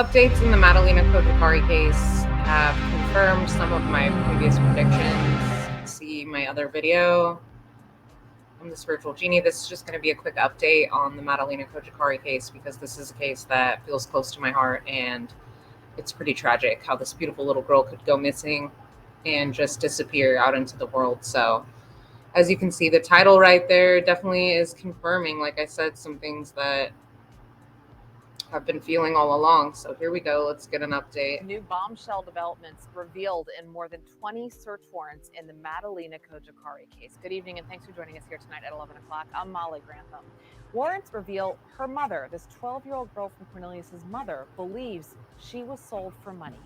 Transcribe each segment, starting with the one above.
Updates in the Madalina Cojacari case have confirmed some of my previous predictions. See my other video. I'm the Spiritual Genie. This is just going to be a quick update on the Madalina Cojacari case because this is a case that feels close to my heart, and it's pretty tragic how this beautiful little girl could go missing and just disappear out into the world. So as you can see, the title right there definitely is confirming, like I said, some things that I've been feeling all along. So here we go. Let's get an update. New bombshell developments revealed in more than 20 search warrants in the Madalina Cojacari case. Good evening, and thanks for joining us here tonight at 11 o'clock. I'm Molly Grantham. Warrants reveal her mother, this 12-year-old girl from Cornelius's mother, believes she was sold for money.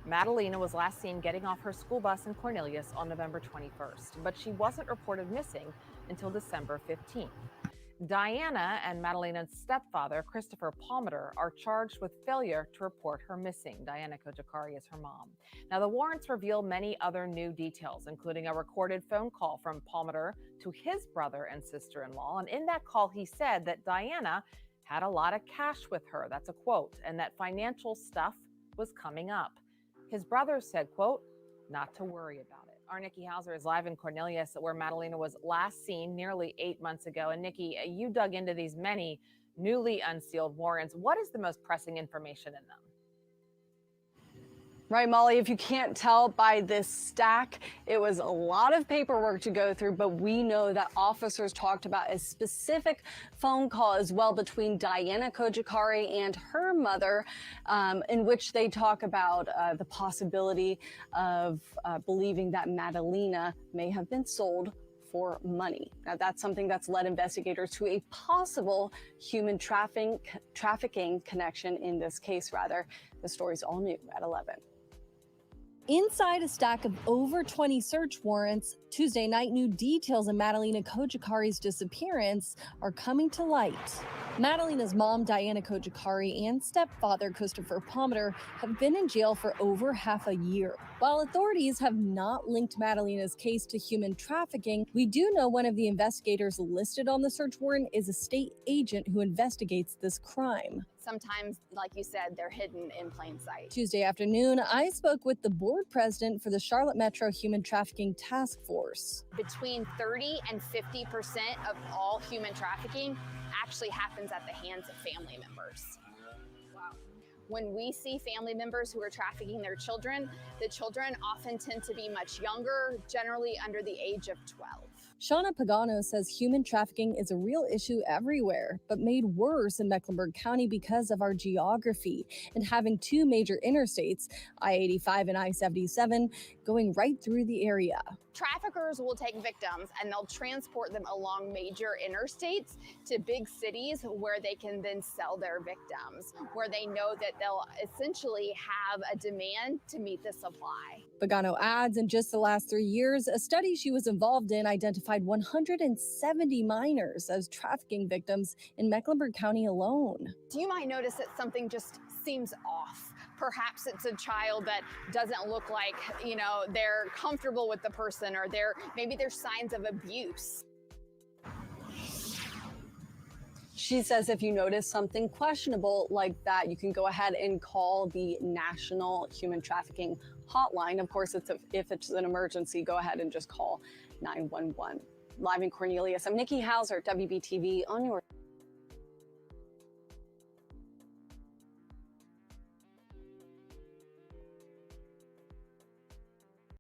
Madalina was last seen getting off her school bus in Cornelius on November 21st, but she wasn't reported missing until December 15th. Diana and Madalina's stepfather, Christopher Palmer, are charged with failure to report her missing. Diana Cojacari is her mom. Now, the warrants reveal many other new details, including a recorded phone call from Palmer to his brother and sister-in-law. And in that call, he said that Diana had a lot of cash with her. That's a quote. And that financial stuff was coming up. His brother said, quote, not to worry about it. Our Nikki Hauser is live in Cornelius, where Madalina was last seen nearly 8 months ago. And Nikki, you dug into these many newly unsealed warrants. What is the most pressing information in them? Right, Molly, if you can't tell by this stack, it was a lot of paperwork to go through, but we know that officers talked about a specific phone call as well between Diana Cojacari and her mother, in which they talk about the possibility of believing that Madalina may have been sold for money. Now, that's something that's led investigators to a possible human trafficking connection in this case, rather. The story's all new at 11. Inside a stack of over 20 search warrants, Tuesday night, new details of Madalina Cojacari's disappearance are coming to light. Madalina's mom, Diana Cojacari, and stepfather, Christopher Palmer, have been in jail for over half a year. While authorities have not linked Madalina's case to human trafficking, we do know one of the investigators listed on the search warrant is a state agent who investigates this crime. Sometimes, like you said, they're hidden in plain sight. Tuesday afternoon, I spoke with the board president for the Charlotte Metro Human Trafficking Task Force. Between 30 and 50% of all human trafficking actually happens at the hands of family members. Wow. When we see family members who are trafficking their children, the children often tend to be much younger, generally under the age of 12. Shauna Pagano says human trafficking is a real issue everywhere, but made worse in Mecklenburg County because of our geography and having two major interstates, I-85 and I-77, going right through the area. Traffickers will take victims and they'll transport them along major interstates to big cities where they can then sell their victims, where they know that they'll essentially have a demand to meet the supply. Pagano adds, in just the last 3 years, a study she was involved in identified 170 minors as trafficking victims in Mecklenburg County alone. You might notice that something just seems off. Perhaps it's a child that doesn't look like, they're comfortable with the person, or maybe there's signs of abuse. She says if you notice something questionable like that, you can go ahead and call the National Human Trafficking Hotline. Of course, if it's an emergency, go ahead and just call 911. Live in Cornelius, I'm Nikki Hauser, WBTV on your